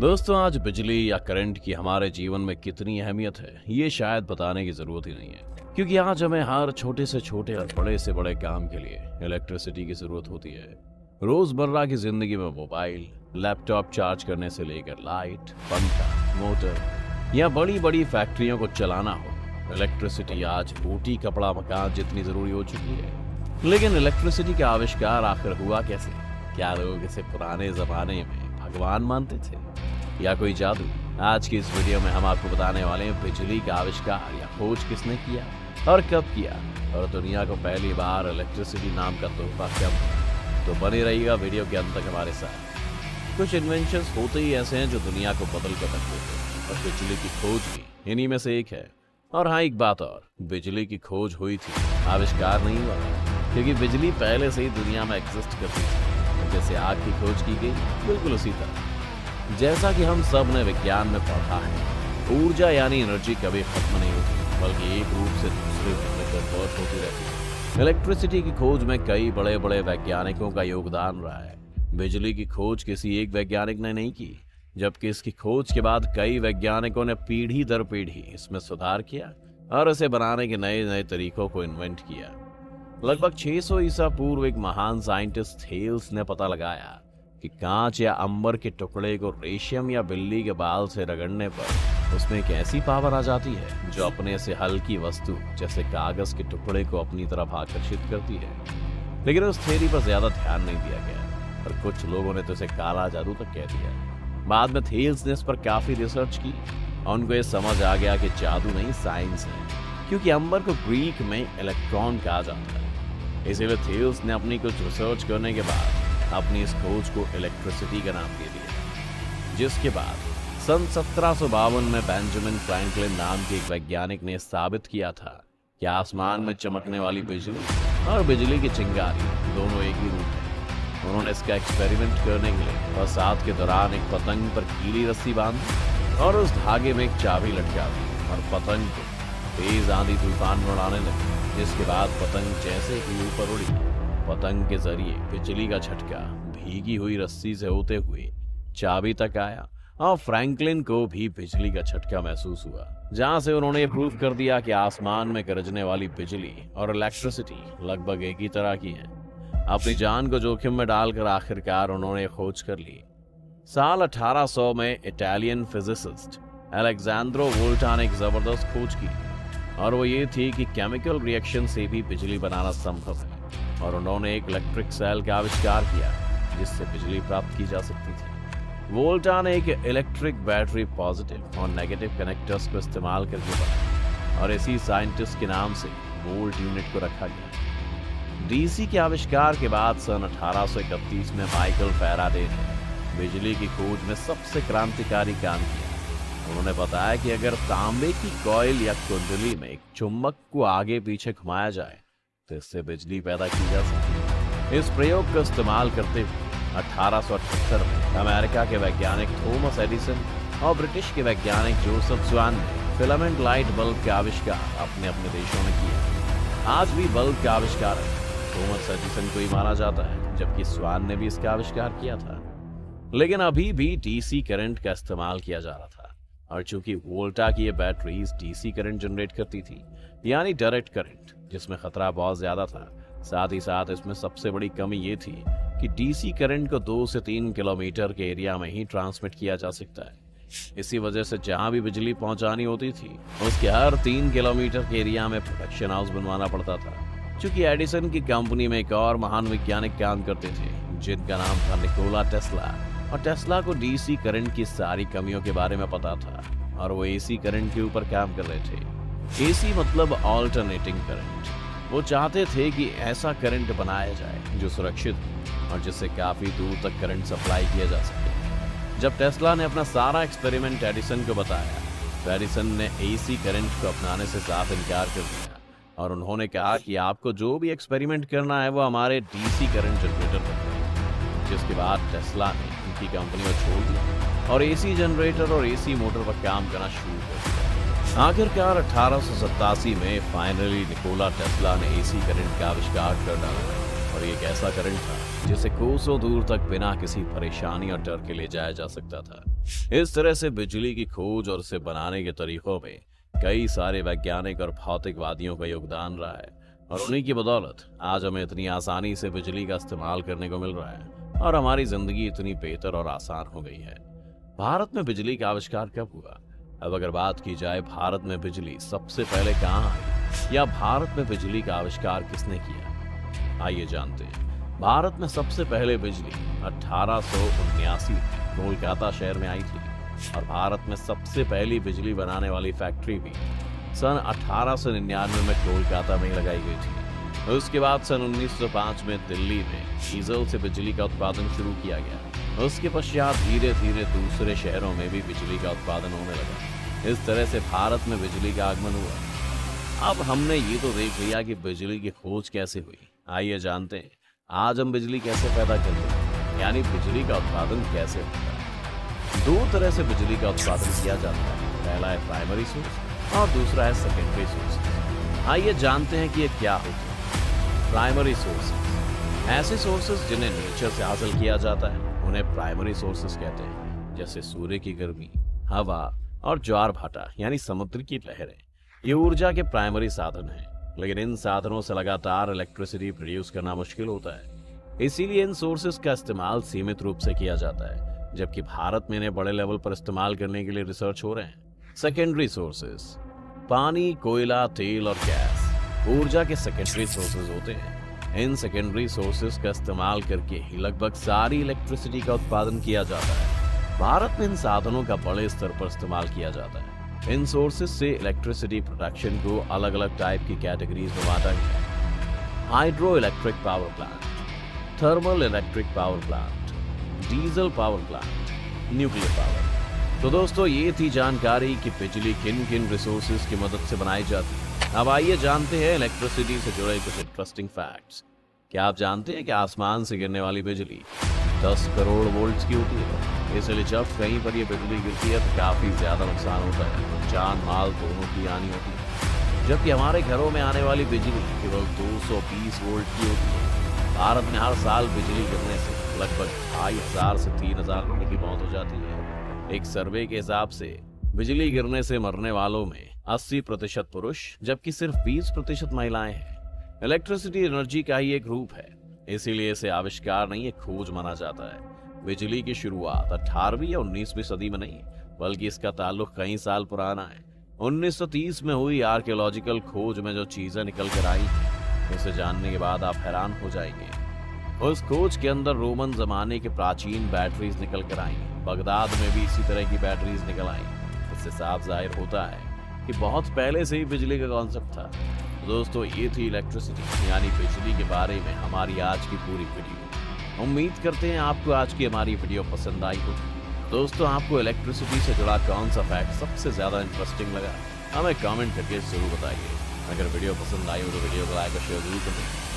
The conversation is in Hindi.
दोस्तों, आज बिजली या करंट की हमारे जीवन में कितनी अहमियत है ये शायद बताने की जरूरत ही नहीं है, क्योंकि आज हमें हर छोटे से छोटे और बड़े से बड़े काम के लिए इलेक्ट्रिसिटी की जरूरत होती है। रोजमर्रा की जिंदगी में मोबाइल, लैपटॉप चार्ज करने से लेकर लाइट, पंखा, मोटर या बड़ी बड़ी फैक्ट्रियों को चलाना हो, इलेक्ट्रिसिटी आज रोटी, कपड़ा, मकान जितनी जरूरी हो चुकी है। लेकिन इलेक्ट्रिसिटी का आविष्कार आखिर हुआ कैसे? क्या लोग इसे पुराने जमाने में भगवान मानते थे या कोई जादू? आज की इस वीडियो में हम आपको बताने वाले हैं बिजली का आविष्कार या खोज किसने किया और कब किया, और दुनिया को पहली बार इलेक्ट्रिसिटी नाम का तोहफा कब मिला। तो बने रहिएगा वीडियो के अंत तक हमारे साथ। कुछ इन्वेंशंस होते ही ऐसे हैं जो दुनिया को बदल कर रख देते हैं, और बिजली की खोज भी इन्हीं में से एक है। और हाँ, एक बात और, बिजली की खोज हुई थी, आविष्कार नहीं हुआ, क्योंकि बिजली पहले से ही दुनिया में एग्जिस्ट करती थी। जैसे आग की खोज की गई, बिल्कुल उसी तरह। जैसा कि हम सब ने विज्ञान में पढ़ा है, ऊर्जा यानी एनर्जी कभी खत्म नहीं होती, बल्कि एक रूप से दूसरे रूप में कन्वर्ट होती रहती है। इलेक्ट्रिसिटी की खोज में कई बड़े बड़े वैज्ञानिकों का योगदान रहा है। बिजली की खोज किसी एक वैज्ञानिक ने नहीं की, जबकि इसकी खोज के बाद कई वैज्ञानिकों ने पीढ़ी दर पीढ़ी इसमें सुधार किया और इसे बनाने के नए नए तरीकों को इन्वेंट किया। लगभग 600 ईसा पूर्व एक महान साइंटिस्ट थेल्स ने पता लगाया कि कांच या अंबर के टुकड़े को रेशम या बिल्ली के बाल से रगड़ने पर उसमें एक ऐसी पावर आ जाती है जो अपने से हल्की वस्तु जैसे कागज के टुकड़े को अपनी तरफ आकर्षित करती है। लेकिन उस थ्योरी पर ज्यादा ध्यान नहीं दिया गया और कुछ लोगों ने तो इसे काला जादू तक कह दिया। बाद में थेल्स ने इस पर काफी रिसर्च की और उनको ये समझ आ गया कि जादू नहीं, साइंस है, क्योंकि अंबर को ग्रीक में इलेक्ट्रॉन कहा जाता है। इसीलिए थेल्स ने अपनी कुछ रिसर्च करने के बाद अपनी इस खोज को इलेक्ट्रिसिटी का नाम दे दिया, जिसके बाद सन 1752 में बेंजामिन फ्रैंकलिन नाम के एक वैज्ञानिक ने साबित किया था कि आसमान में चमकने वाली बिजली और बिजली की चिंगारी दोनों एक ही रूप है। उन्होंने इसका एक्सपेरिमेंट करने के लिए बरसात के दौरान एक पतंग पर गीली रस्सी बांधी और उस धागे में एक चाबी लटका दी और पतंग को तेज आंधी तूफान में उड़ाने लगे, जिसके बाद पतंग जैसे ही ऊपर उड़ी, पतंग के जरिए बिजली का झटका भीगी हुई रस्सी से होते हुए चाबी तक आया और फ्रैंकलिन को भी बिजली का झटका महसूस हुआ, जहां से उन्होंने प्रूव कर दिया कि आसमान में गरजने वाली बिजली और इलेक्ट्रिसिटी लगभग एक ही तरह की है। अपनी जान को जोखिम में डालकर आखिरकार उन्होंने खोज कर ली। साल 1800 में इटालियन फिजिसिस्ट अलेक्जेंड्रो वोल्टा ने एक जबरदस्त खोज की, और वो ये थी कि केमिकल रिएक्शन से भी बिजली बनाना संभव है। और उन्होंने एक इलेक्ट्रिक सेल का आविष्कार किया जिससे बिजली प्राप्त की जा सकती थी। वोल्टा ने एक इलेक्ट्रिक बैटरी पॉजिटिव और नेगेटिव कनेक्टर्स को इस्तेमाल करके बनाई, और इसी साइंटिस्ट के नाम से वोल्ट यूनिट को रखा गया। डीसी के आविष्कार के बाद सन 1831 में माइकल फैराडे ने बिजली की खोज में सबसे क्रांतिकारी काम किया। उन्होंने बताया कि अगर तांबे की कॉइल या कुंडली में एक चुंबक को आगे पीछे घुमाया जाए तो इससे बिजली पैदा की जा सकती है। इस प्रयोग का इस्तेमाल करते हुए 1878 में अमेरिका के वैज्ञानिक थॉमस एडिसन और ब्रिटिश के वैज्ञानिक जोसेफ स्वान ने फिलामेंट लाइट बल्ब का आविष्कार अपने अपने देशों में किया। आज भी बल्ब का आविष्कार थॉमस एडिसन को ही माना जाता है, जबकि स्वान ने भी इसका आविष्कार किया था। लेकिन अभी भी डीसी करंट का इस्तेमाल किया जा रहा था, और चूंकि वोल्टा की ये बैटरीज डीसी करंट जनरेट करती थी, यानी डायरेक्ट करंट, जिसमें खतरा बहुत ज्यादा था। साथ ही साथ इसमें सबसे बड़ी कमी ये थी कि डीसी करंट को 2 से 3 किलोमीटर के एरिया में ही ट्रांसमिट किया जा सकता है। इसी वजह से जहां भी बिजली पहुंचानी होती थी, उसके हर 3 किलोमीटर के एरिया में प्रोडक्शन हाउस बनवाना पड़ता था। चूंकि एडिसन की कंपनी में एक और महान वैज्ञानिक काम करते थे जिनका नाम था निकोला टेस्ला, और टेस्ला को डीसी करंट की सारी कमियों के बारे में पता था, और वो एसी करंट के ऊपर काम कर रहे थे। एसी मतलब ऑल्टरनेटिंग करंट। वो चाहते थे कि ऐसा करंट बनाया जाए जो सुरक्षित हो और जिससे काफी दूर तक करंट सप्लाई किया जा सके। जब टेस्ला ने अपना सारा एक्सपेरिमेंट एडिसन को बताया तो एडिसन ने एसी करंट को अपनाने से साफ इनकार कर दिया, और उन्होंने कहा कि आपको जो भी एक्सपेरिमेंट करना है वो हमारे डीसी करंट जनरेटर पर करें। जिसके बाद टेस्ला ने उनकी कंपनी को छोड़ दिया और एसी जनरेटर और एसी मोटर पर काम करना शुरू कर दिया। आखिरकार 1887 में फाइनली निकोला टेस्ला ने एसी करंट का आविष्कार कर डाला, और ये एक ऐसा करंट था जिसे कोसों दूर तक बिना किसी परेशानी और डर के ले जाया जा सकता था। इस तरह से बिजली की खोज और उसे बनाने के तरीकों में कई सारे वैज्ञानिक और भौतिकवादियों का योगदान रहा है, और उन्हीं की बदौलत आज हमें इतनी आसानी से बिजली का इस्तेमाल करने को मिल रहा है और हमारी जिंदगी इतनी बेहतर और आसान हो गई है। भारत में बिजली का आविष्कार कब हुआ? अब अगर बात की जाए भारत में बिजली सबसे पहले कहाँ आई या भारत में बिजली का आविष्कार किसने किया, आइए जानते हैं। भारत में सबसे पहले बिजली 1879 कोलकाता शहर में आई थी, और भारत में सबसे पहली बिजली बनाने वाली फैक्ट्री भी सन 1899 में कोलकाता में ही लगाई गई थी। उसके बाद सन 1905 में दिल्ली में डीजल से बिजली का उत्पादन शुरू किया गया। उसके पश्चात धीरे धीरे दूसरे शहरों में भी बिजली का उत्पादन होने लगा। इस तरह से भारत में बिजली का आगमन हुआ। अब हमने ये तो देख लिया कि बिजली की खोज कैसे हुई, आइए जानते हैं आज हम बिजली कैसे पैदा करते हैं, यानी बिजली का उत्पादन कैसे होता है। दो तरह से बिजली का उत्पादन किया जाता है, पहला है प्राइमरी सोर्स और दूसरा है सेकेंडरी सोर्स। आइए जानते हैं कि ये क्या होता है। प्राइमरी सोर्सेस ऐसे सोर्सेस जिन्हें नेचर से हासिल किया जाता है, उन्हें प्राइमरी सोर्सेस कहते हैं, जैसे सूर्य की गर्मी, हवा और ज्वार भाटा यानी समुद्र की लहरें। ये ऊर्जा के प्राइमरी साधन हैं, लेकिन इन साधनों से लगातार इलेक्ट्रिसिटी प्रोड्यूस करना मुश्किल होता है। इसीलिए इन सोर्सेस का इस्तेमाल सीमित रूप से किया जाता है, जबकि भारत में इन्हें बड़े लेवल पर इस्तेमाल करने के लिए रिसर्च हो रहे हैं। सेकेंडरी सोर्सेस पानी, कोयला, तेल और गैस ऊर्जा के सेकेंडरी सोर्सेज होते हैं। इन सेकेंडरी सोर्सेज का इस्तेमाल करके ही लगभग सारी इलेक्ट्रिसिटी का उत्पादन किया जाता है। भारत में इन साधनों का बड़े स्तर पर इस्तेमाल किया जाता है। इन सोर्सेज से इलेक्ट्रिसिटी प्रोडक्शन को अलग अलग टाइप की कैटेगरीज में बांटा गया है। Hydro electric power plant, thermal electric power plant, diesel power plant, nuclear power. तो दोस्तों, ये थी जानकारी कि बिजली किन किन रिसोर्सेज की मदद से बनाई जाती है। अब आइए जानते हैं इलेक्ट्रिसिटी से जुड़े कुछ इंटरेस्टिंग फैक्ट्स। क्या आप जानते हैं कि आसमान से गिरने वाली बिजली 10 करोड़ वोल्ट्स की होती है? इसलिए जब कहीं पर ये बिजली गिरती है तो काफी ज्यादा नुकसान होता है, जान माल दोनों की हानि होती है। जबकि हमारे घरों में आने वाली बिजली केवल 220 वोल्ट की होती है। भारत में हर साल बिजली गिरने से लगभग 2500 से 3000 लोगों की मौत हो जाती है। एक सर्वे के हिसाब से बिजली गिरने से मरने वालों में 80% पुरुष जबकि सिर्फ 20% महिलाएं हैं। इलेक्ट्रिसिटी एनर्जी का ही एक रूप है, इसीलिए इसे आविष्कार नहीं, एक खोज माना जाता है। बिजली की शुरुआत 18वीं या 19वीं सदी में नहीं, बल्कि इसका ताल्लुक कई साल पुराना है। 1930 में हुई आर्कियोलॉजिकल खोज में जो चीजें निकल कर आई, उसे जानने के बाद आप हैरान हो जाएंगे। उस खोज के अंदर रोमन जमाने के प्राचीन बैटरीज निकल कर आई, बगदाद में भी इसी तरह की बैटरीज निकल आई। इससे साफ जाहिर होता है कि बहुत पहले से ही बिजली का कॉन्सेप्ट था। दोस्तों, ये थी इलेक्ट्रिसिटी यानी बिजली के बारे में हमारी आज की पूरी वीडियो। उम्मीद करते हैं आपको आज की हमारी वीडियो पसंद आई हो। दोस्तों, आपको इलेक्ट्रिसिटी से जुड़ा कौन सा फैक्ट सबसे ज्यादा इंटरेस्टिंग लगा, हमें कमेंट करके जरूर बताइए। अगर वीडियो पसंद आई हो तो वीडियो को लाइक और शेयर जरूर करें।